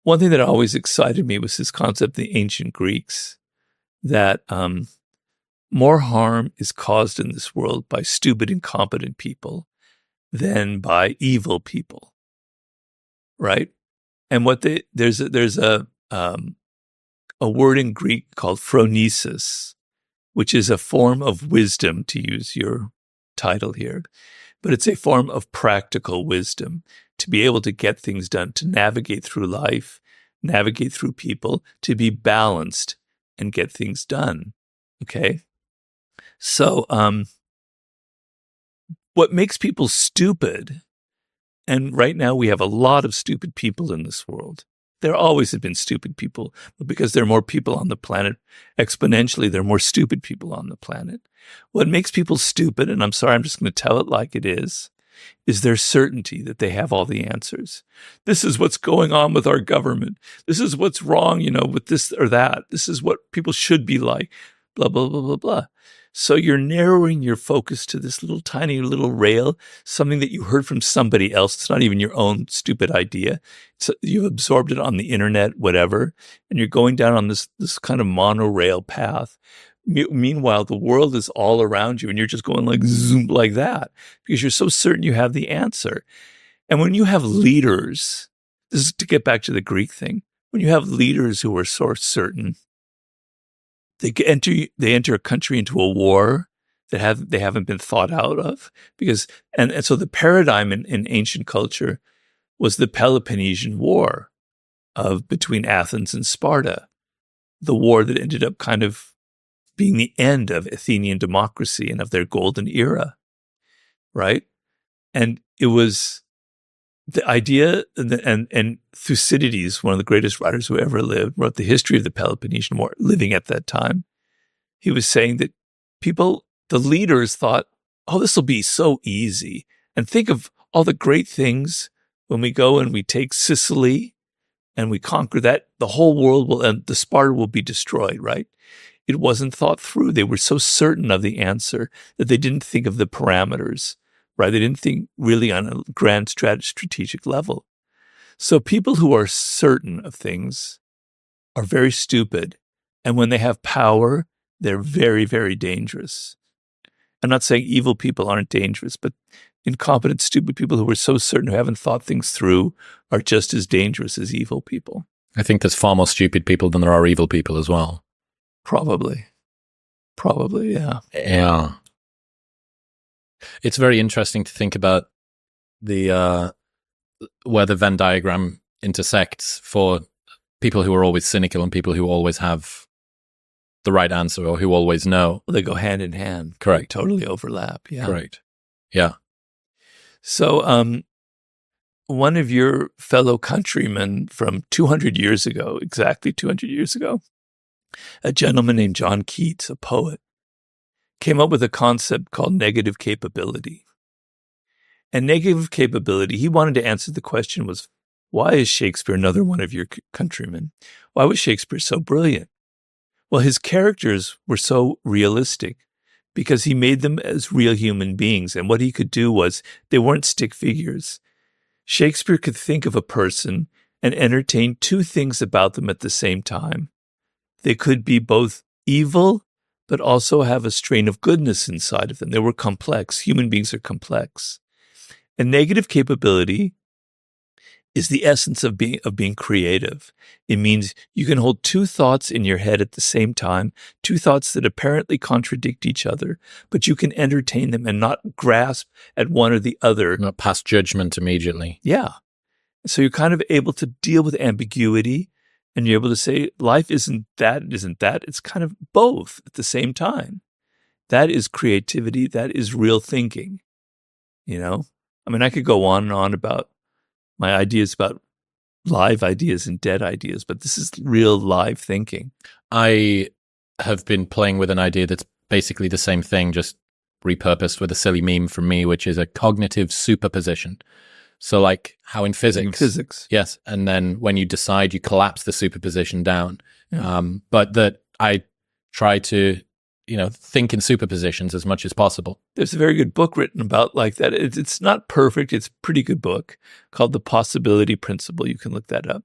one thing that always excited me was this concept of the ancient Greeks, that more harm is caused in this world by stupid, incompetent people than by evil people, right? And there's a word in Greek called phronesis, which is a form of wisdom, to use your title here, but it's a form of practical wisdom to be able to get things done, to navigate through life, navigate through people, to be balanced and get things done. Okay. So, what makes people stupid, and right now we have a lot of stupid people in this world. There always have been stupid people, but because there are more people on the planet, exponentially, there are more stupid people on the planet. What makes people stupid, and I'm sorry, I'm just going to tell it like it is their certainty that they have all the answers. This is what's going on with our government. This is what's wrong, with this or that. This is what people should be like, blah, blah, blah, blah, blah. So you're narrowing your focus to this little tiny little rail, something that you heard from somebody else. It's not even your own stupid idea. You've absorbed it on the internet, whatever, and you're going down on this kind of monorail path. Meanwhile, the world is all around you, and you're just going like zoom like that because you're so certain you have the answer. And when you have leaders, this is to get back to the Greek thing, when you have leaders who are so certain, they enter a country into a war that they haven't been thought out of, because and so the paradigm in ancient culture was the Peloponnesian War between Athens and Sparta, the war that ended up kind of being the end of Athenian democracy and of their golden era, right? And it was the idea, and Thucydides, one of the greatest writers who ever lived, wrote the history of the Peloponnesian War, living at that time. He was saying that the leaders thought, oh, this will be so easy. And think of all the great things when we go and we take Sicily and we conquer that, the whole world will end, the Sparta will be destroyed, right? It wasn't thought through. They were so certain of the answer that they didn't think of the parameters, right? They didn't think really on a grand strategic level. So people who are certain of things are very stupid. And when they have power, they're very, very dangerous. I'm not saying evil people aren't dangerous, but incompetent, stupid people who are so certain, who haven't thought things through, are just as dangerous as evil people. I think there's far more stupid people than there are evil people as well. Probably, yeah. Yeah. It's very interesting to think about where the Venn diagram intersects for people who are always cynical and people who always have the right answer or who always know. Well, they go hand in hand. Correct. They totally overlap. Yeah. Correct. Yeah. So, one of your fellow countrymen from 200 years ago, exactly 200 years ago, a gentleman named John Keats, a poet, came up with a concept called negative capability. And negative capability, he wanted to answer the question was, why is Shakespeare another one of your countrymen? Why was Shakespeare so brilliant? Well, his characters were so realistic because he made them as real human beings. And what he could do was, they weren't stick figures. Shakespeare could think of a person and entertain two things about them at the same time. They could be both evil, but also have a strain of goodness inside of them. They were complex. Human beings are complex. And negative capability is the essence of being creative. It means you can hold two thoughts in your head at the same time, two thoughts that apparently contradict each other, but you can entertain them and not grasp at one or the other. Not pass judgment immediately. Yeah. So you're kind of able to deal with ambiguity, and you're able to say, life isn't that, it isn't that. It's kind of both at the same time. That is creativity. That is real thinking. I mean, I could go on and on about my ideas about live ideas and dead ideas, but this is real live thinking. I have been playing with an idea that's basically the same thing, just repurposed with a silly meme from me, which is a cognitive superposition. So like how in physics. Yes. And then when you decide, you collapse the superposition down. Yeah. But that I try to, think in superpositions as much as possible. There's a very good book written about like that. It's not perfect. It's a pretty good book called The Possibility Principle. You can look that up.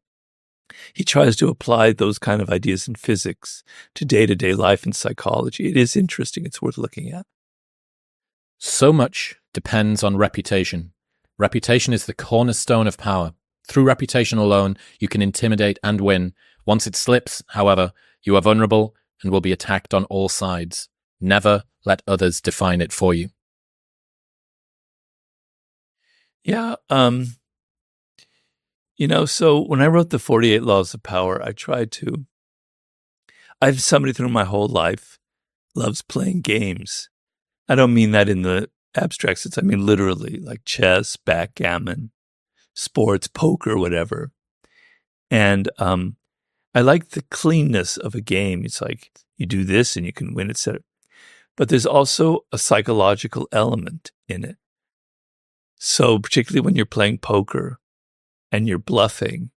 He tries to apply those kind of ideas in physics to day-to-day life and psychology. It is interesting. It's worth looking at. So much depends on reputation. Reputation is the cornerstone of power. Through reputation alone, you can intimidate and win. Once it slips, however, you are vulnerable and will be attacked on all sides. Never let others define it for you. Yeah. So when I wrote the 48 Laws of Power, I've somebody through my whole life loves playing games. I don't mean that in the abstract sense. I mean literally, like chess, backgammon, sports, poker, whatever. And I like the cleanness of a game. It's like you do this and you can win, etc. But there's also a psychological element in it. So particularly when you're playing poker and you're bluffing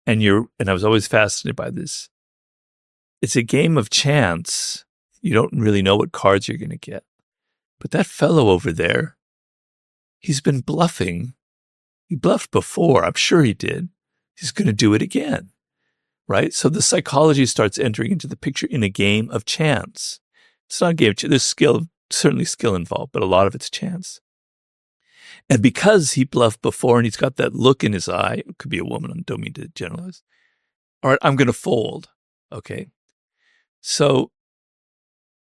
and I was always fascinated by this. It's a game of chance. You don't really know what cards you're going to get. But that fellow over there, he's been bluffing. He bluffed before. I'm sure he did. He's going to do it again. Right? So the psychology starts entering into the picture in a game of chance. It's not a game of chance. There's certainly skill involved, but a lot of it's chance. And because he bluffed before and he's got that look in his eye, it could be a woman, I don't mean to generalize. All right, I'm going to fold. Okay. So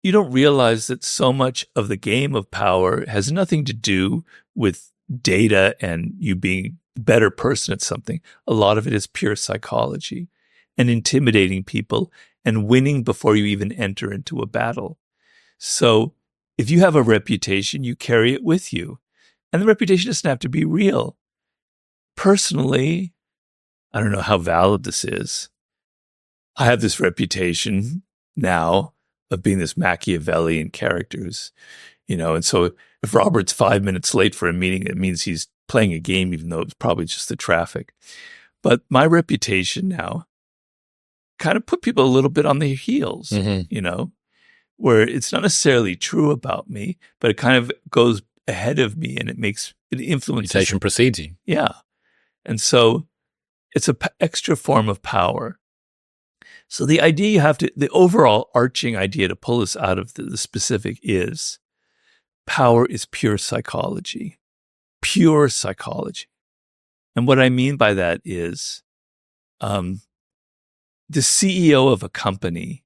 you don't realize that so much of the game of power has nothing to do with data and you being a better person at something. A lot of it is pure psychology and intimidating people and winning before you even enter into a battle. So if you have a reputation, you carry it with you. And the reputation doesn't have to be real. Personally, I don't know how valid this is. I have this reputation now of being this Machiavellian character and so if Robert's 5 minutes late for a meeting, it means he's playing a game, even though it's probably just the traffic. But my reputation now kind of put people a little bit on their heels, where it's not necessarily true about me, but it kind of goes ahead of me and it influences. Reputation precedes you. Yeah. And so it's an extra form of power. So the idea the overall arching idea to pull us out of the specific is power is pure psychology. Pure psychology. And what I mean by that is the CEO of a company,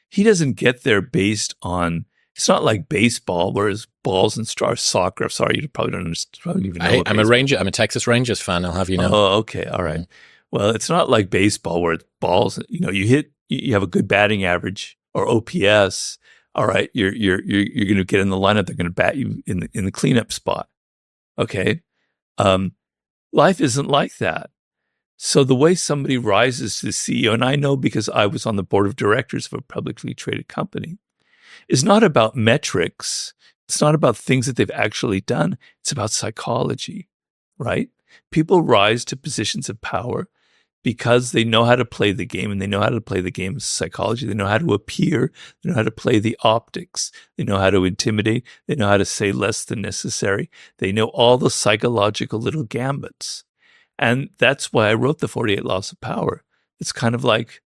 he doesn't get there based on, it's not like baseball, whereas balls and stars, soccer. I'm sorry, you probably don't understand. Probably even know I'm a Ranger. I'm a Texas Rangers fan. I'll have you know. Oh, okay, all right. Well, it's not like baseball where it's balls. You have a good batting average or OPS. All right, you're going to get in the lineup. They're going to bat you in the cleanup spot. Okay, life isn't like that. So the way somebody rises to the CEO, and I know because I was on the board of directors of a publicly traded company, is not about metrics. It's not about things that they've actually done. It's about psychology, right? People rise to positions of power because they know how to play the game, and they know how to play the game of psychology. They know how to appear. They know how to play the optics. They know how to intimidate. They know how to say less than necessary. They know all the psychological little gambits. And that's why I wrote the 48 Laws of Power. It's kind of like,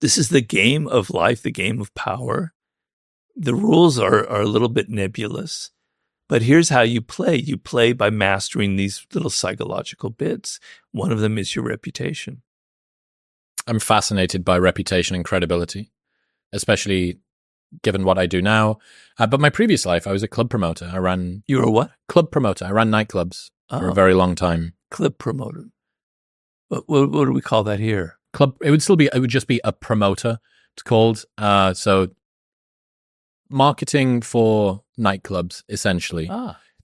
this is the game of life, the game of power. The rules are a little bit nebulous, but here's how you play. You play by mastering these little psychological bits. One of them is your reputation. I'm fascinated by reputation and credibility, especially given what I do now. But my previous life, I was a club promoter. You were a what? Club promoter. I ran nightclubs for a very long time. Club promoter. What do we call that here? Club. It would just be a promoter. It's called. So marketing for nightclubs, essentially.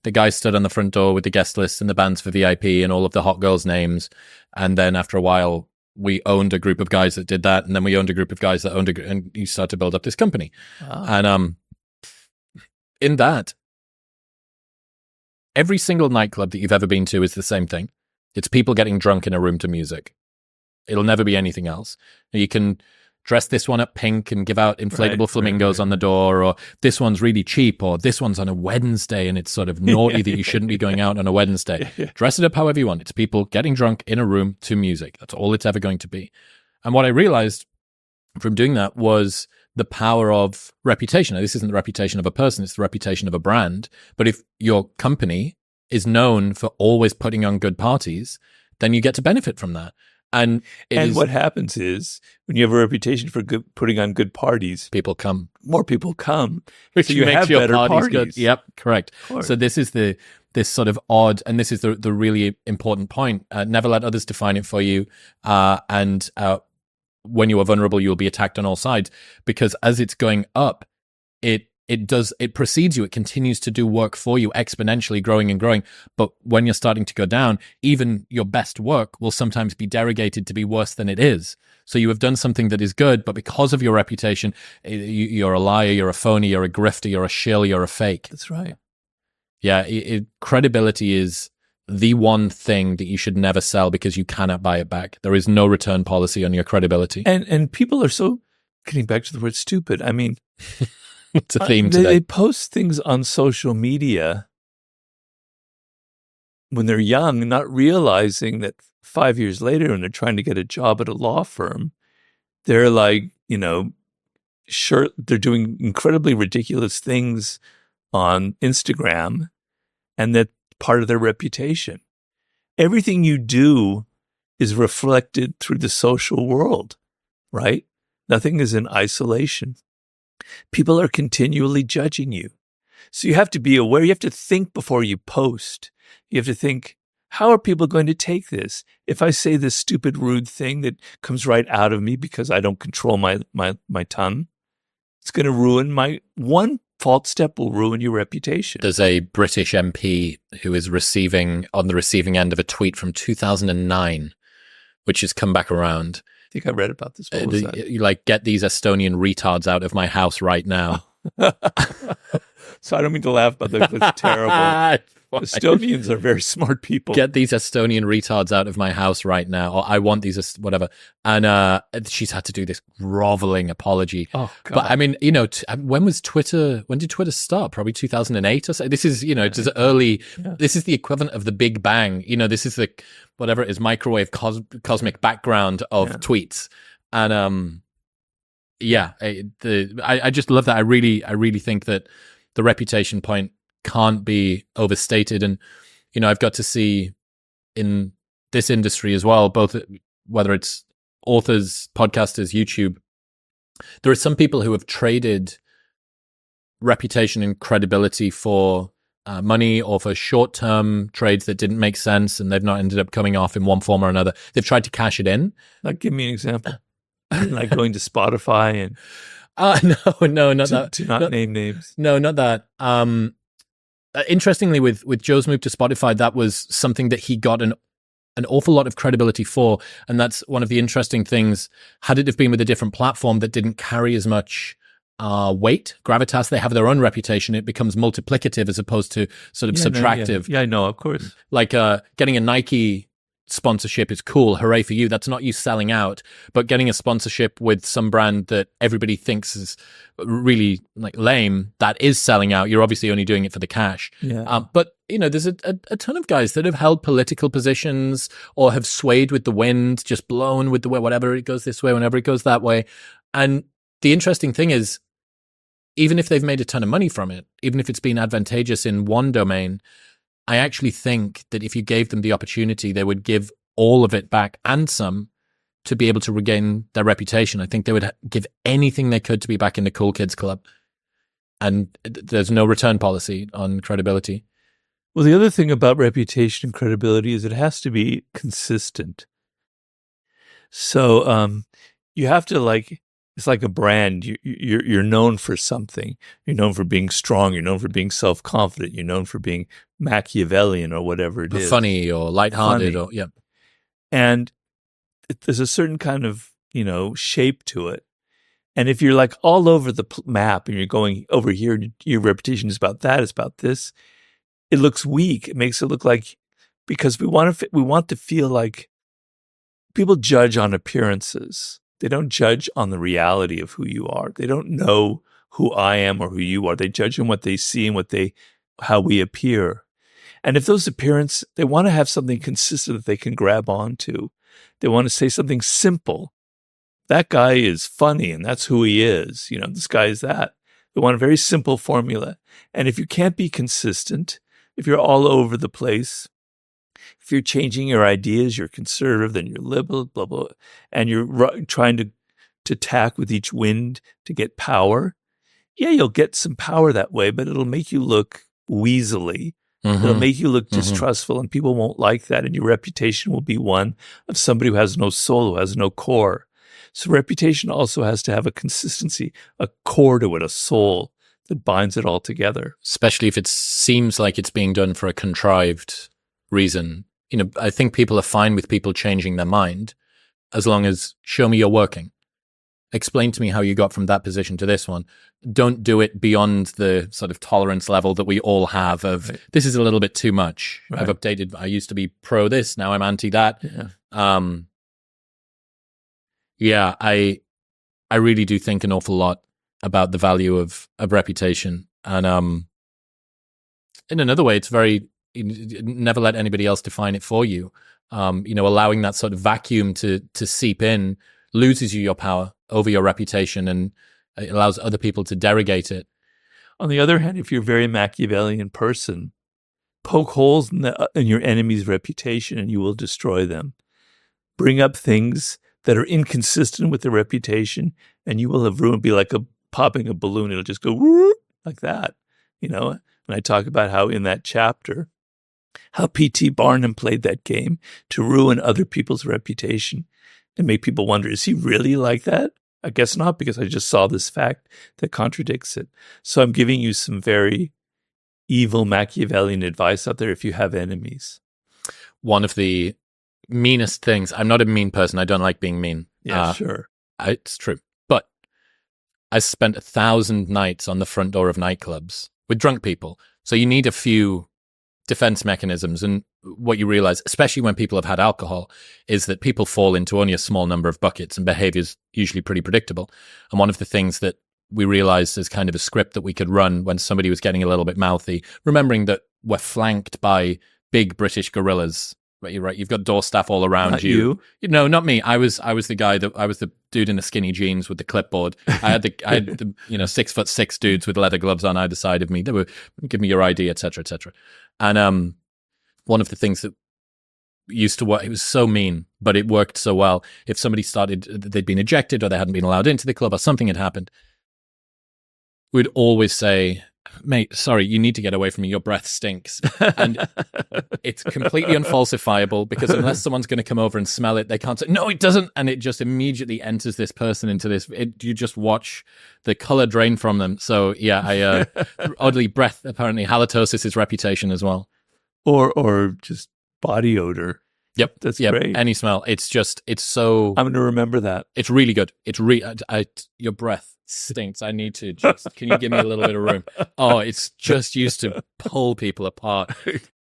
The guy stood on the front door with the guest list and the bands for VIP and all of the hot girls' names. And then after a while, we owned a group of guys that did that. And then we owned a group of guys that owned and you start to build up this company. And in that, every single nightclub that you've ever been to is the same thing. It's people getting drunk in a room to music. It'll never be anything else. You can dress this one up pink and give out inflatable flamingos on the door, or this one's really cheap, or this one's on a Wednesday and it's sort of naughty that you shouldn't be going out on a Wednesday. Dress it up however you want. It's people getting drunk in a room to music. That's all it's ever going to be. And what I realized from doing that was the power of reputation. Now, this isn't the reputation of a person, it's the reputation of a brand. But if your company is known for always putting on good parties, then you get to benefit from that. And what happens is when you have a reputation for putting on good parties, people come. More people come. Which so you makes have your better parties parties. good. Yep, correct. So this is this sort of odd, and this is the really important point. Never let others define it for you. And when you are vulnerable, you'll be attacked on all sides, because as it's going up, it precedes you. It continues to do work for you, exponentially growing and growing. But when you're starting to go down, even your best work will sometimes be derogated to be worse than it is. So you have done something that is good, but because of your reputation, you're a liar, you're a phony, you're a grifter, you're a shill, you're a fake. That's right. Yeah, credibility is the one thing that you should never sell, because you cannot buy it back. There is no return policy on your credibility. And people are so, getting back to the word stupid, I mean, it's a theme today. They post things on social media when they're young, not realizing that 5 years later, when they're trying to get a job at a law firm, they're like, they're doing incredibly ridiculous things on Instagram, and that's part of their reputation. Everything you do is reflected through the social world, right? Nothing is in isolation. People are continually judging you. So you have to be aware. You have to think before you post. You have to think, how are people going to take this? If I say this stupid, rude thing that comes right out of me because I don't control my tongue, it's going to ruin one false step will ruin your reputation. There's a British MP who is on the receiving end of a tweet from 2009, which has come back around. I think I read about this. What was that? You get these Estonian retards out of my house right now. So I don't mean to laugh, but that's terrible. Estonians are very smart people. Get these Estonian retards out of my house right now. Or I want these, whatever. And she's had to do this groveling apology. Oh, God. But I mean, when did Twitter start? Probably 2008 or so. This is, it's early. Yeah. This is the equivalent of the Big Bang. This is the, whatever it is, microwave cosmic background of tweets. And I just love that. I really think that the reputation point can't be overstated. And, I've got to see in this industry as well, both whether it's authors, podcasters, YouTube, there are some people who have traded reputation and credibility for money, or for short-term trades that didn't make sense and they've not ended up coming off in one form or another. They've tried to cash it in. Like, give me an example. Like going to Spotify and... No, not that. To not name names. No, not that. Interestingly, with Joe's move to Spotify, that was something that he got an awful lot of credibility for. And that's one of the interesting things. Had it have been with a different platform that didn't carry as much weight, gravitas, they have their own reputation, it becomes multiplicative as opposed to sort of subtractive. Yeah, I know, of course. Like getting a Nike sponsorship is cool, hooray for you. That's not you selling out. But getting a sponsorship with some brand that everybody thinks is really lame, that is selling out. You're obviously only doing it for the cash. Yeah. But there's a ton of guys that have held political positions or have swayed with the wind, just blown with the way, whatever it goes this way, whenever it goes that way. And the interesting thing is, even if they've made a ton of money from it, even if it's been advantageous in one domain, I actually think that if you gave them the opportunity, they would give all of it back and some to be able to regain their reputation. I think they would give anything they could to be back in the cool kids club. And there's no return policy on credibility. Well, the other thing about reputation and credibility is it has to be consistent. So you have to it's like a brand. You're known for something. You're known for being strong. You're known for being self-confident. You're known for being Machiavellian or whatever it is. Funny or lighthearted or, yeah. And there's a certain kind of, shape to it. And if you're all over the map and you're going over here, and your reputation is about that, it's about this, it looks weak. It makes it look like, because we want to feel like people judge on appearances. They don't judge on the reality of who you are. They don't know who I am or who you are. They judge on what they see and how we appear. And if those appearances, they want to have something consistent that they can grab onto. They want to say something simple. That guy is funny and that's who he is. This guy is that. They want a very simple formula. And if you can't be consistent, if you're all over the place, if you're changing your ideas, you're conservative, then you're liberal, blah, blah, and you're trying to tack with each wind to get power, yeah, you'll get some power that way, but it'll make you look weaselly. Mm-hmm. It'll make you look distrustful, and people won't like that, and your reputation will be one of somebody who has no soul, who has no core. So reputation also has to have a consistency, a core to it, a soul that binds it all together. Especially if it seems like it's being done for a contrived reason. I think people are fine with people changing their mind as long as show me you're working. Explain to me how you got from that position to this one. Don't do it beyond the sort of tolerance level that we all have of This is a little bit too much. Right. I've updated. I used to be pro this. Now I'm anti that. Yeah. I really do think an awful lot about the value of reputation. And in another way, it's very, never let anybody else define it for you. Allowing that sort of vacuum to seep in loses you your power over your reputation, and it allows other people to derogate it. On the other hand, if you're a very Machiavellian person, poke holes in your enemy's reputation and you will destroy them. Bring up things that are inconsistent with their reputation and you will have ruined, be like popping a balloon. It'll just go whoop, like that, And I talk about how in that chapter, how P.T. Barnum played that game to ruin other people's reputation and make people wonder, is he really like that? I guess not, because I just saw this fact that contradicts it. So I'm giving you some very evil Machiavellian advice out there if you have enemies. One of the meanest things, I'm not a mean person. I don't like being mean. Yeah, sure. It's true. But I spent 1,000 nights on the front door of nightclubs with drunk people. So you need a few defense mechanisms. And what you realize, especially when people have had alcohol, is that people fall into only a small number of buckets and behavior's usually pretty predictable. And one of the things that we realized as kind of a script that we could run when somebody was getting a little bit mouthy, remembering that we're flanked by big British gorillas. Right, you're right. You've got door staff all around not you. No, not me. I was the dude in the skinny jeans with the clipboard. I had the 6'6" dudes with leather gloves on either side of me. They were give me your ID, etc., etc. And one of the things that used to work, it was so mean, but it worked so well. If somebody they'd been ejected or they hadn't been allowed into the club or something had happened, we'd always say, mate, sorry, you need to get away from me. Your breath stinks. And it's completely unfalsifiable because unless someone's going to come over and smell it, they can't say, no, it doesn't. And it just immediately enters this person into this. You just watch the color drain from them. So yeah, oddly, breath, apparently halitosis is reputation as well. Or just body odor. Yep. That's great. Any smell. It's so. I'm going to remember that. It's really good. Your breath stinks. I need to can you give me a little bit of room? Oh, it's just used to pull people apart.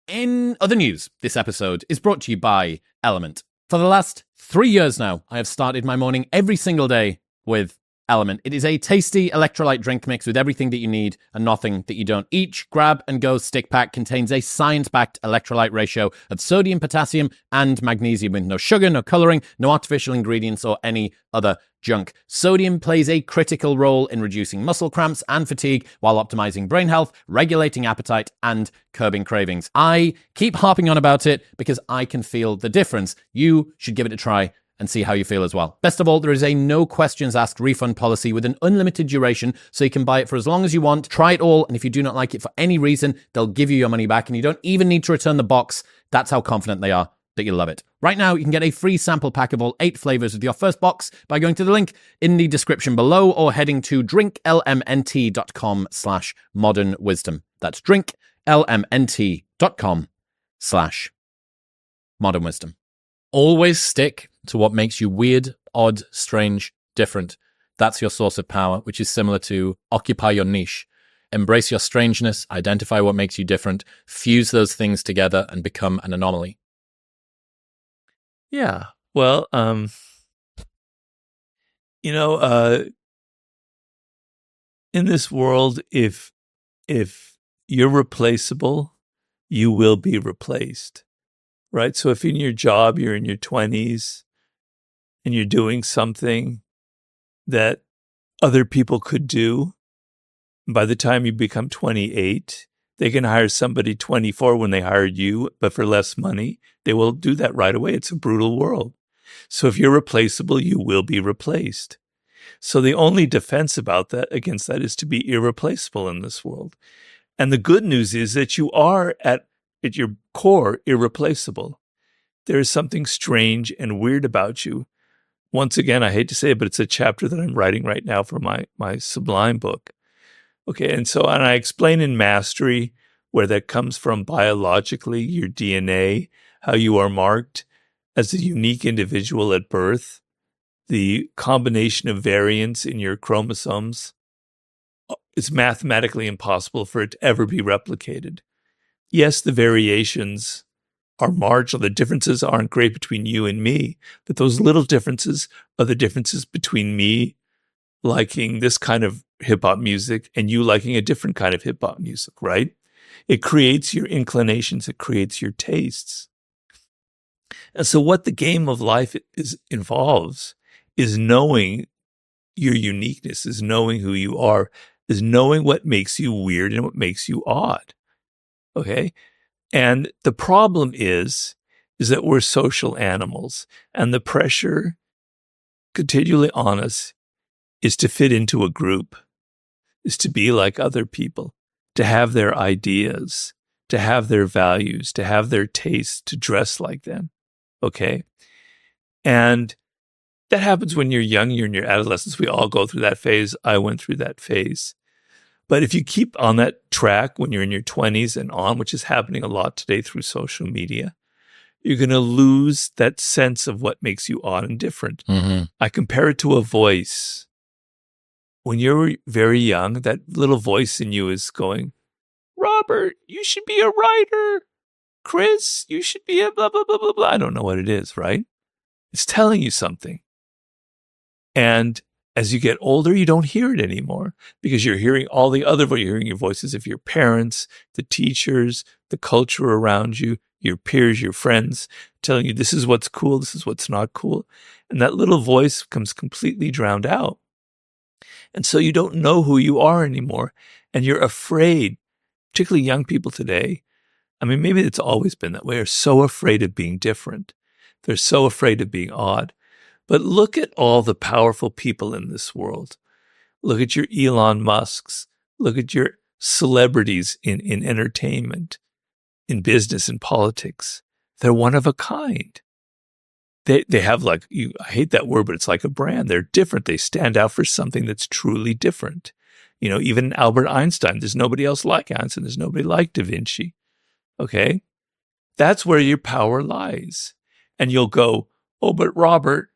In other news, this episode is brought to you by Element. For the last 3 years now, I have started my morning every single day with Element. It is a tasty electrolyte drink mix with everything that you need and nothing that you don't. Each grab and go stick pack contains a science-backed electrolyte ratio of sodium, potassium, and magnesium with no sugar, no coloring, no artificial ingredients, or any other junk. Sodium plays a critical role in reducing muscle cramps and fatigue while optimizing brain health, regulating appetite, and curbing cravings. I keep harping on about it because I can feel the difference. You should give it a try and see how you feel as well. Best of all, there is a no questions asked refund policy with an unlimited duration, so you can buy it for as long as you want. Try it all, and if you do not like it for any reason, they'll give you your money back, and you don't even need to return the box. That's how confident they are that you'll love it. Right now, you can get a free sample pack of all 8 flavors with your first box by going to the link in the description below or heading to drinklmnt.com/modernwisdom. That's drinklmnt.com/modernwisdom. Always stick to what makes you weird, odd, strange, different. That's your source of power, which is similar to occupy your niche. Embrace your strangeness, identify what makes you different, fuse those things together, and become an anomaly. Yeah. Well, In this world, if you're replaceable, you will be replaced, right? So if in your job you're in your 20s and you're doing something that other people could do, by the time you become 28, they can hire somebody 24 when they hired you, but for less money. They will do that right away. It's a brutal world. So if you're replaceable, you will be replaced. So the only defense against that is to be irreplaceable in this world. And the good news is that you are at your core irreplaceable. There is something strange and weird about you. Once again, I hate to say it, but it's a chapter that I'm writing right now for my Sublime book. Okay, and I explain in Mastery where that comes from biologically, your DNA, how you are marked as a unique individual at birth, the combination of variants in your chromosomes. It's mathematically impossible for it to ever be replicated. Yes, the variations are marginal. The differences aren't great between you and me, but those little differences are the differences between me liking this kind of hip-hop music and you liking a different kind of hip-hop music, right? It creates your inclinations. It creates your tastes. And so what the game of life involves is knowing your uniqueness, is knowing who you are, is knowing what makes you weird and what makes you odd, okay? And the problem is that we're social animals, and the pressure continually on us is to fit into a group, is to be like other people, to have their ideas, to have their values, to have their tastes, to dress like them, okay? And that happens when you're young, you're in your adolescence. We all go through that phase. I went through that phase. But if you keep on that track when you're in your 20s and on, which is happening a lot today through social media, you're going to lose that sense of what makes you odd and different. Mm-hmm. I compare it to a voice. When you're very young, that little voice in you is going, Robert, you should be a writer. Chris, you should be a blah, blah, blah, blah, blah. I don't know what it is, right? It's telling you something. And as you get older, you don't hear it anymore because you're hearing all the other voices. You're hearing your voices of your parents, the teachers, the culture around you, your peers, your friends, telling you this is what's cool, this is what's not cool. And that little voice comes completely drowned out. And so you don't know who you are anymore. And you're afraid, particularly young people today. I mean, maybe it's always been that way, are so afraid of being different. They're so afraid of being odd. But look at all the powerful people in this world. Look at your Elon Musks. Look at your celebrities in entertainment, in business, in politics. They're one of a kind. They have I hate that word, but it's like a brand. They're different. They stand out for something that's truly different. Even Albert Einstein, there's nobody else like Einstein. There's nobody like Da Vinci. Okay? That's where your power lies. And you'll go, oh, but Robert,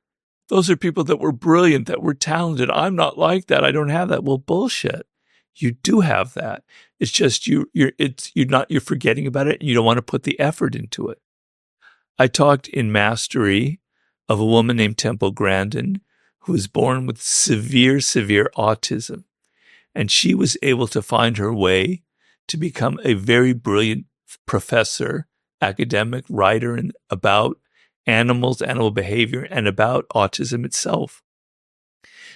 those are people that were brilliant, that were talented. I'm not like that. I don't have that. Well, bullshit. You do have that. It's just you're forgetting about it and you don't want to put the effort into it. I talked in Mastery of a woman named Temple Grandin who was born with severe, severe autism. And she was able to find her way to become a very brilliant professor, academic, writer, and about animals, animal behavior, and about autism itself.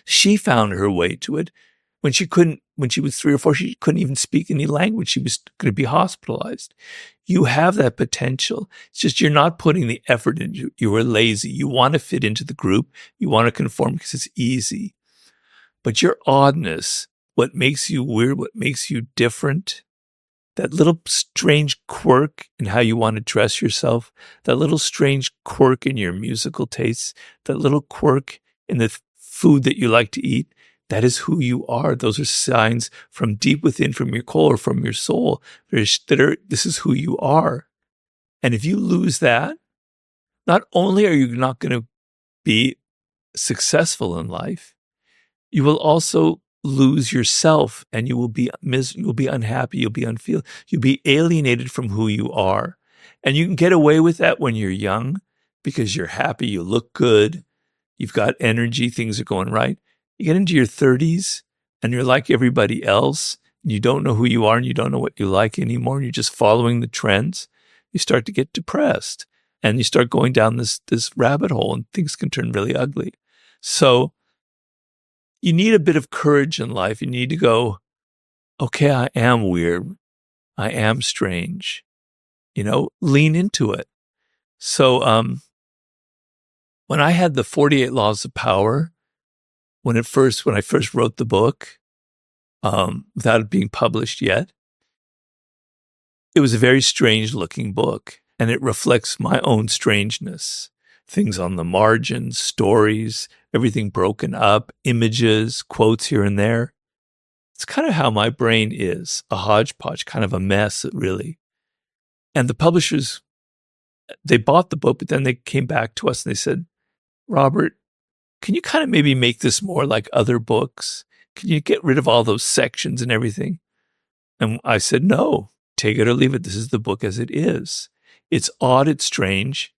She found her way to it when she was 3 or 4, she couldn't even speak any language. She was going to be hospitalized. You have that potential. It's just you're not putting the effort into it. You are lazy. You want to fit into the group. You want to conform because it's easy. But your oddness, what makes you weird, what makes you different, that little strange quirk in how you want to dress yourself, that little strange quirk in your musical tastes, that little quirk in the food that you like to eat, that is who you are. Those are signs from deep within, from your core, from your soul. This is who you are. And if you lose that, not only are you not going to be successful in life, you will also lose yourself, and you will be unhappy, you'll be alienated from who you are. And you can get away with that when you're young because you're happy, you look good, You've got energy. Things are going right. You get into your 30s and you're like everybody else. And you don't know who you are and you don't know what you like anymore. And you're just following the trends. You start to get depressed and you start going down this rabbit hole and things can turn really ugly. So you need a bit of courage in life. You need to go, okay, I am weird. I am strange. Lean into it. So when I had the 48 Laws of Power, when I first wrote the book, without it being published yet, it was a very strange looking book, and it reflects my own strangeness. Things on the margins, stories, everything broken up, images, quotes here and there. It's kind of how my brain is, a hodgepodge, kind of a mess, really. And the publishers, they bought the book, but then they came back to us and they said, Robert, can you kind of maybe make this more like other books? Can you get rid of all those sections and everything? And I said, no, take it or leave it. This is the book as it is. It's odd, it's strange.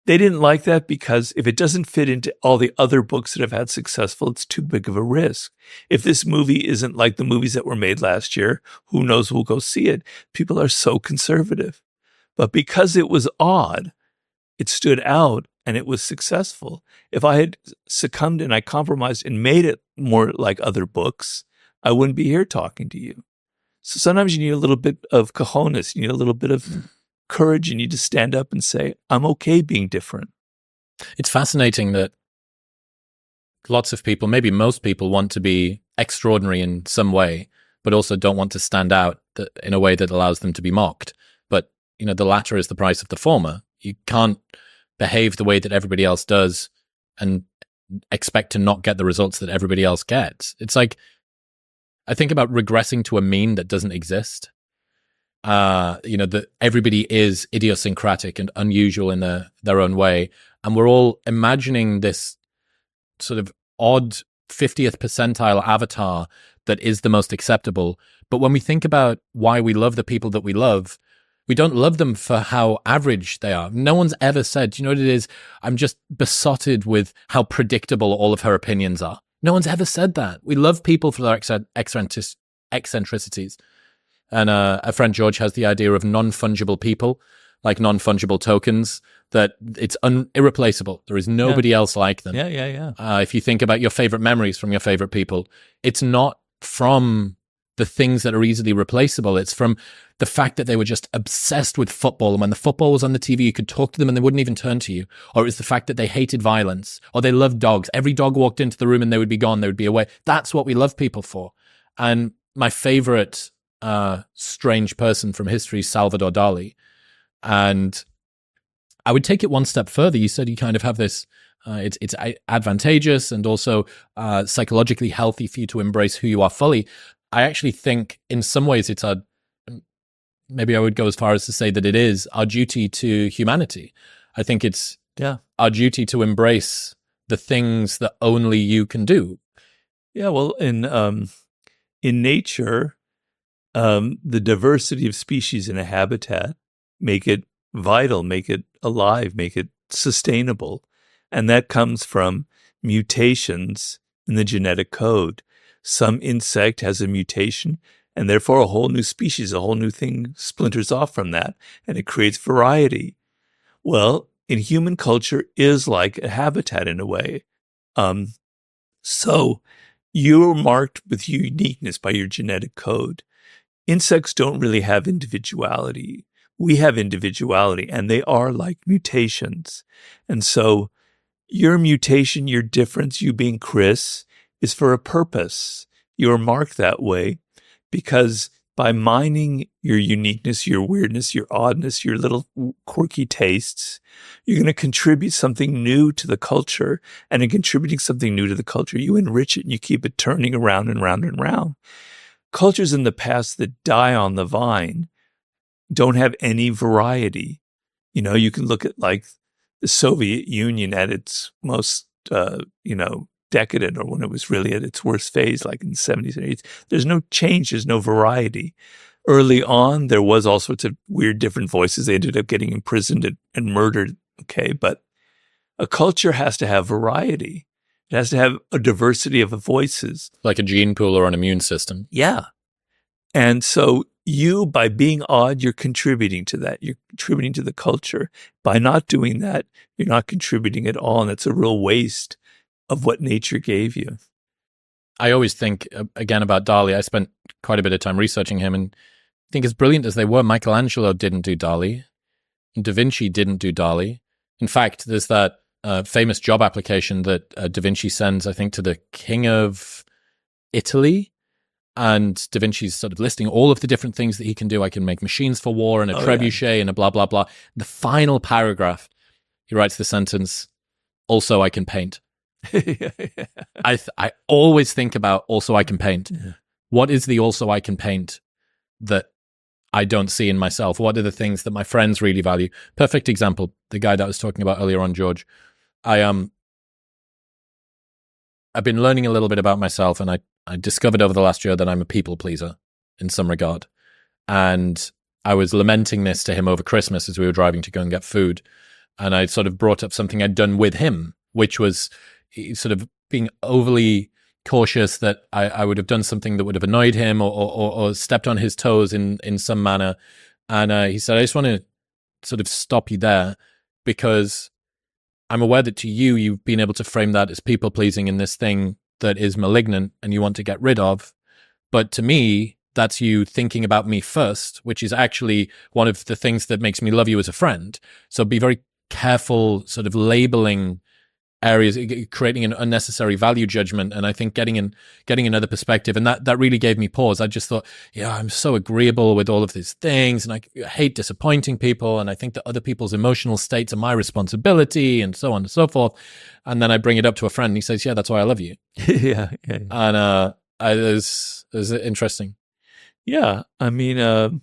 They didn't like that because if it doesn't fit into all the other books that have had successful, it's too big of a risk. If this movie isn't like the movies that were made last year, who knows who'll go see it? People are so conservative. But because it was odd, it stood out and it was successful. If I had succumbed and I compromised and made it more like other books, I wouldn't be here talking to you. So sometimes you need a little bit of cojones. You need a little bit of courage. You need to stand up and say, I'm okay being different. It's fascinating that lots of people, maybe most people, want to be extraordinary in some way, but also don't want to stand out in a way that allows them to be mocked. But, the latter is the price of the former. You can't behave the way that everybody else does and expect to not get the results that everybody else gets. It's like, I think about regressing to a mean that doesn't exist. That everybody is idiosyncratic and unusual in their own way. And we're all imagining this sort of odd 50th percentile avatar that is the most acceptable. But when we think about why we love the people that we love, we don't love them for how average they are. No one's ever said, you know what it is? I'm just besotted with how predictable all of her opinions are. No one's ever said that. We love people for their eccentricities. And a friend George has the idea of non-fungible people, like non-fungible tokens, that it's irreplaceable. There is nobody else like them. Yeah. If you think about your favorite memories from your favorite people, it's not from the things that are easily replaceable. It's from the fact that they were just obsessed with football. And when the football was on the TV, you could talk to them and they wouldn't even turn to you. Or it was the fact that they hated violence, or they loved dogs. Every dog walked into the room and they would be gone. They would be away. That's what we love people for. And my favorite strange person from history is Salvador Dali. And I would take it one step further. You said you kind of have this, it's advantageous and also psychologically healthy for you to embrace who you are fully. I actually think in some ways it's maybe I would go as far as to say that it is our duty to humanity. I think it's our duty to embrace the things that only you can do. Yeah, well, in nature, the diversity of species in a habitat make it vital, make it alive, make it sustainable. And that comes from mutations in the genetic code. Some insect has a mutation, and therefore a whole new species, a whole new thing splinters off from that, and it creates variety. Well, in human culture is like a habitat in a way. So you're marked with uniqueness by your genetic code. Insects don't really have individuality. We have individuality, and they are like mutations. And so your mutation, your difference, you being Chris, is for a purpose. You're marked that way because by mining your uniqueness, your weirdness, your oddness, your little quirky tastes, you're going to contribute something new to the culture. And in contributing something new to the culture, you enrich it and you keep it turning around and round and round. Cultures in the past that die on the vine don't have any variety. You can look at like the Soviet Union at its most, decadent, or when it was really at its worst phase, like in the 70s and 80s. There's no change. There's no variety. Early on, there was all sorts of weird different voices. They ended up getting imprisoned and murdered. Okay. But A culture has to have variety. It has to have a diversity of voices. Like a gene pool or an immune system. Yeah. And so you, by being odd, you're contributing to that. You're contributing to the culture. By not doing that, you're not contributing at all. And it's a real waste of what nature gave you. I always think, again, about Dali. I spent quite a bit of time researching him, and I think as brilliant as they were, Michelangelo didn't do Dali. Da Vinci didn't do Dali. In fact, there's that famous job application that Da Vinci sends, I think, to the King of Italy. And Da Vinci's sort of listing all of the different things that he can do. I can make machines for war and a trebuchet and a blah, blah, blah. The final paragraph, he writes the sentence, also I can paint. I always think about also I can paint. Yeah. What is the also I can paint that I don't see in myself? What are the things that my friends really value? Perfect example, the guy that I was talking about earlier on, George. I've been learning a little bit about myself, and I discovered over the last year that I'm a people pleaser in some regard. And I was lamenting this to him over Christmas as we were driving to go and get food. And I sort of brought up something I'd done with him, which was sort of being overly cautious that I would have done something that would have annoyed him or stepped on his toes in some manner. And he said, I just want to sort of stop you there, because I'm aware that to you, you've been able to frame that as people pleasing in this thing that is malignant and you want to get rid of. But to me, that's you thinking about me first, which is actually one of the things that makes me love you as a friend. So be very careful sort of labeling areas, creating an unnecessary value judgment. And I think getting another perspective, and that really gave me pause. I just thought, yeah, I'm so agreeable with all of these things, and I hate disappointing people, and I think that other people's emotional states are my responsibility, and so on and so forth. And then I bring it up to a friend, and he says, yeah, that's why I love you. Yeah. And it was interesting. Yeah. I mean,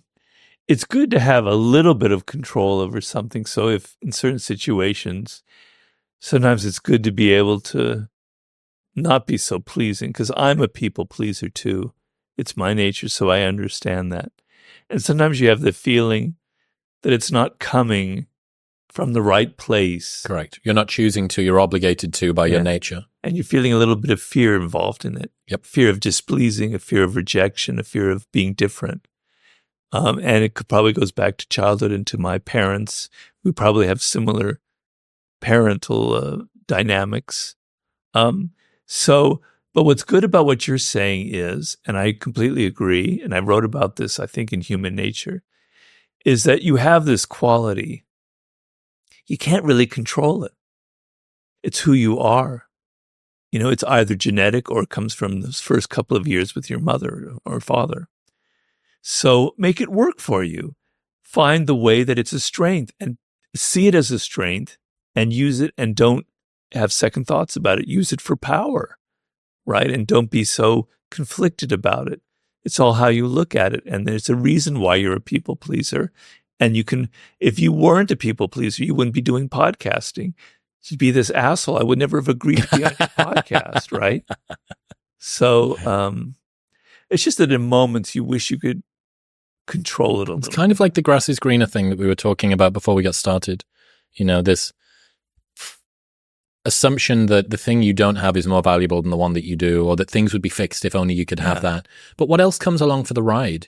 it's good to have a little bit of control over something. So if in certain situations, sometimes it's good to be able to not be so pleasing, because I'm a people pleaser too. It's my nature, so I understand that. And sometimes you have the feeling that it's not coming from the right place. Correct. You're not choosing to, you're obligated to by your nature. And you're feeling a little bit of fear involved in it. Yep. Fear of displeasing, a fear of rejection, a fear of being different. And it probably goes back to childhood and to my parents. We probably have similar parental dynamics. But what's good about what you're saying is, and I completely agree, and I wrote about this, I think, in Human Nature, is that you have this quality. You can't really control it. It's who you are. You know, it's either genetic or it comes from those first couple of years with your mother or father. So make it work for you. Find the way that it's a strength and see it as a strength and use it, and don't have second thoughts about it. Use it for power, right? And don't be so conflicted about it. It's all how you look at it. And there's a reason why you're a people pleaser. And you can, if you weren't a people pleaser, you wouldn't be doing podcasting. You'd be this asshole. I would never have agreed to be on your podcast, right? So it's just that in moments you wish you could control it a little. It's kind of like the grass is greener thing that we were talking about before we got started. You know, this assumption that the thing you don't have is more valuable than the one that you do, or that things would be fixed if only you could have that. But what else comes along for the ride?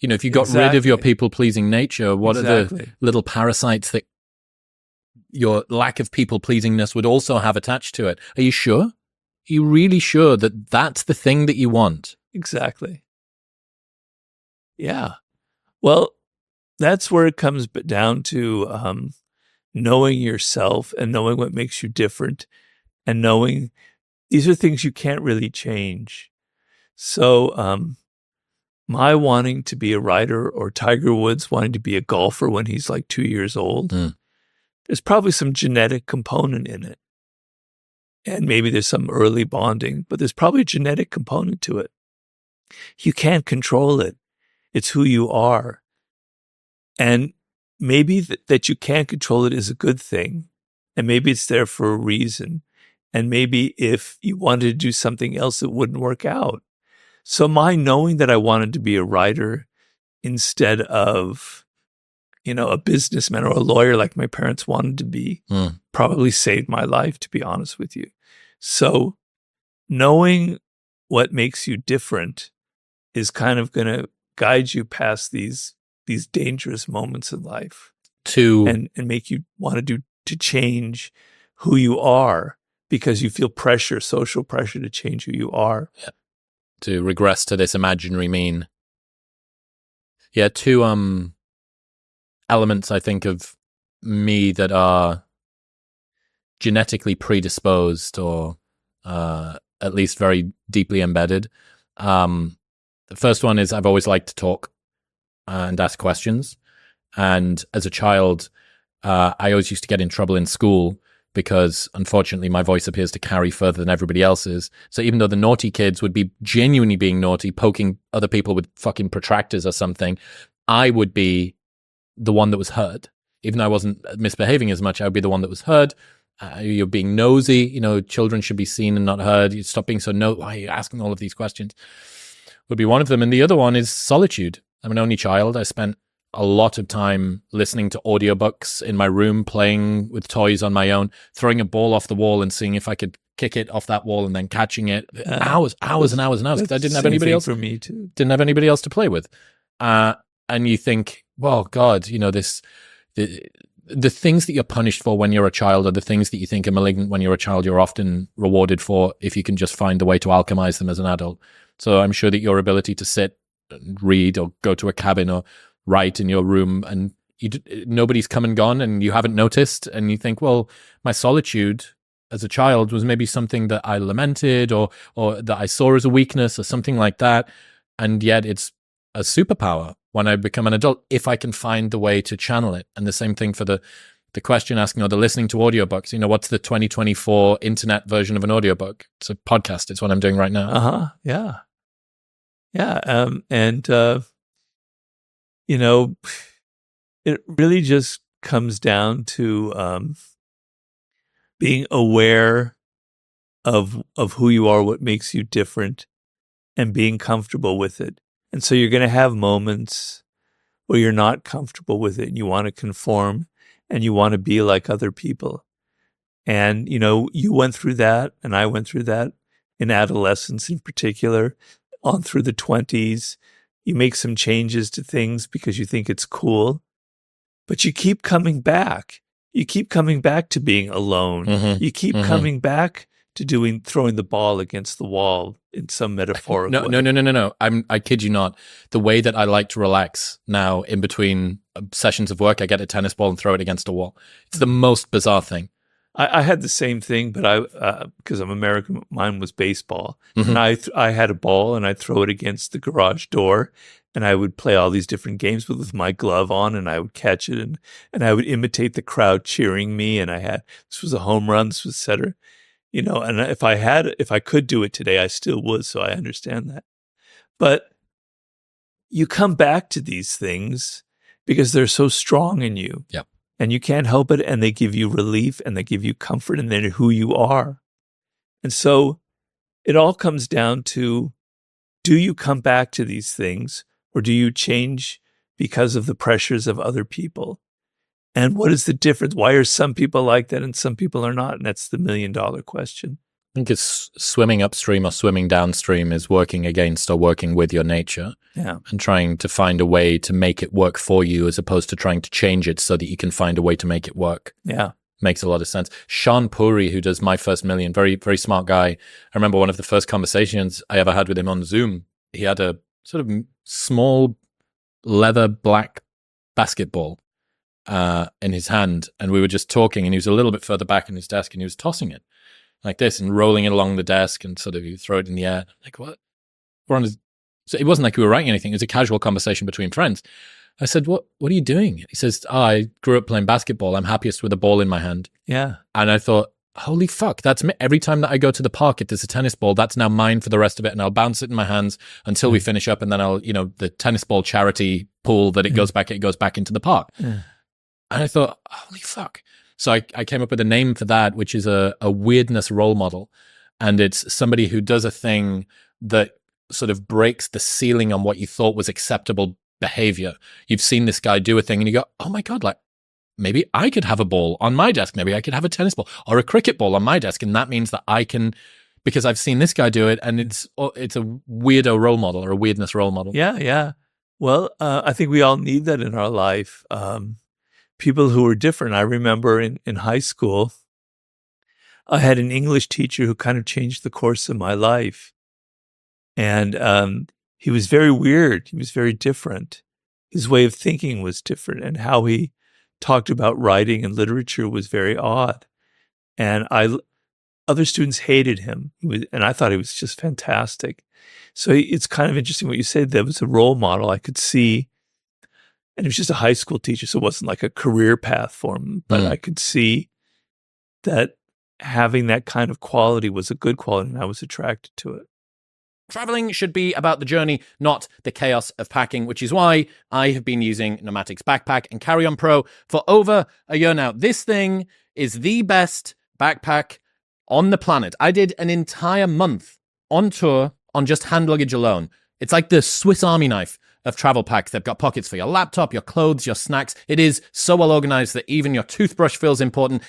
You know, if you got rid of your people-pleasing nature, what are the little parasites that your lack of people-pleasingness would also have attached to it? Are you sure? Are you really sure that that's the thing that you want? Exactly. Yeah. Well, that's where it comes down to knowing yourself and knowing what makes you different, and knowing these are things you can't really change. So my wanting to be a writer, or Tiger Woods wanting to be a golfer when he's like 2 years old, there's probably some genetic component in it. And maybe there's some early bonding, but there's probably a genetic component to it. You can't control it. It's who you are. And maybe that you can't control it is a good thing. And maybe it's there for a reason. And maybe if you wanted to do something else, it wouldn't work out. So my knowing that I wanted to be a writer instead of a businessman or a lawyer like my parents wanted to be probably saved my life, to be honest with you. So knowing what makes you different is kind of going to guide you past these dangerous moments in life and make you want to change who you are because you feel pressure, social pressure to change who you are. Yeah. To regress to this imaginary mean. Yeah, two elements I think of me that are genetically predisposed or at least very deeply embedded. The first one is I've always liked to talk and ask questions. And as a child, I always used to get in trouble in school because, unfortunately, my voice appears to carry further than everybody else's. So even though the naughty kids would be genuinely being naughty, poking other people with fucking protractors or something, I would be the one that was heard. Even though I wasn't misbehaving as much, I would be the one that was heard. You're being nosy. Children should be seen and not heard. You stop being so why are you asking all of these questions? Would be one of them. And the other one is solitude. I'm an only child. I spent a lot of time listening to audiobooks in my room, playing with toys on my own, throwing a ball off the wall and seeing if I could kick it off that wall and then catching it. Hours and hours and hours. Because I didn't have anybody else. For me too. Didn't have anybody else to play with. And you think, well, God, the things that you're punished for when you're a child are the things that you think are malignant when you're a child. You're often rewarded for if you can just find a way to alchemize them as an adult. So I'm sure that your ability to sit and read or go to a cabin or write in your room and nobody's come and gone and you haven't noticed, and you think, well, my solitude as a child was maybe something that I lamented or that I saw as a weakness or something like that, and yet it's a superpower when I become an adult if I can find the way to channel it. And the same thing for the question asking or the listening to audiobooks. What's the 2024 internet version of an audiobook? It's a podcast. It's what I'm doing right now. Yeah. Yeah. It really just comes down to being aware of who you are, what makes you different, and being comfortable with it. And so you're going to have moments where you're not comfortable with it and you want to conform and you want to be like other people. And, you went through that and I went through that in adolescence in particular, on through the 20s. You make some changes to things because you think it's cool, but you keep coming back. You keep coming back to being alone. Mm-hmm. You keep coming back to throwing the ball against the wall in some metaphorical way. No. I kid you not. The way that I like to relax now in between sessions of work, I get a tennis ball and throw it against a wall. It's the most bizarre thing. I had the same thing, but because I'm American, mine was baseball. Mm-hmm. And I had a ball and I'd throw it against the garage door and I would play all these different games with my glove on and I would catch it and I would imitate the crowd cheering me. And this was a home run, this was setter. And if I could do it today, I still would. So I understand that. But you come back to these things because they're so strong in you. Yep. And you can't help it. And they give you relief and they give you comfort and they're who you are. And so it all comes down to, do you come back to these things or do you change because of the pressures of other people? And what is the difference? Why are some people like that and some people are not? And that's the $1 million question. I think it's swimming upstream or swimming downstream is working against or working with your nature. Yeah. And trying to find a way to make it work for you as opposed to trying to change it so that you can find a way to make it work. Yeah. Makes a lot of sense. Sean Puri, who does My First Million, very, very smart guy. I remember one of the first conversations I ever had with him on Zoom. He had a sort of small leather black basketball in his hand, and we were just talking, and he was a little bit further back in his desk, and he was tossing it like this and rolling it along the desk, and sort of you throw it in the air. Like, what? So it wasn't like we were writing anything. It was a casual conversation between friends. I said, what are you doing? He says, I grew up playing basketball. I'm happiest with a ball in my hand. Yeah. And I thought, holy fuck, that's me. Every time that I go to the park, if there's a tennis ball, that's now mine for the rest of it. And I'll bounce it in my hands until we finish up. And then I'll, the tennis ball charity pool that it goes back into the park. Yeah. And I thought, holy fuck. So I came up with a name for that, which is a weirdness role model. And it's somebody who does a thing that sort of breaks the ceiling on what you thought was acceptable behavior. You've seen this guy do a thing and you go, oh my God, like maybe I could have a ball on my desk. Maybe I could have a tennis ball or a cricket ball on my desk. And that means that I can, because I've seen this guy do it, and it's a weirdo role model or a weirdness role model. Yeah, yeah. Well, I think we all need that in our life. People who are different. I remember in high school, I had an English teacher who kind of changed the course of my life. And he was very weird. He was very different. His way of thinking was different, and how he talked about writing and literature was very odd. And other students hated him, and I thought he was just fantastic. So it's kind of interesting what you said. There was a role model I could see, and it was just a high school teacher, so it wasn't like a career path for him, but I could see that having that kind of quality was a good quality, and I was attracted to it. Traveling should be about the journey, not the chaos of packing, which is why I have been using Nomatic's Backpack and Carry-On Pro for over a year now. This thing is the best backpack on the planet. I did an entire month on tour on just hand luggage alone. It's like the Swiss Army knife of travel packs. They've got pockets for your laptop, your clothes, your snacks. It is so well organized that even your toothbrush feels important.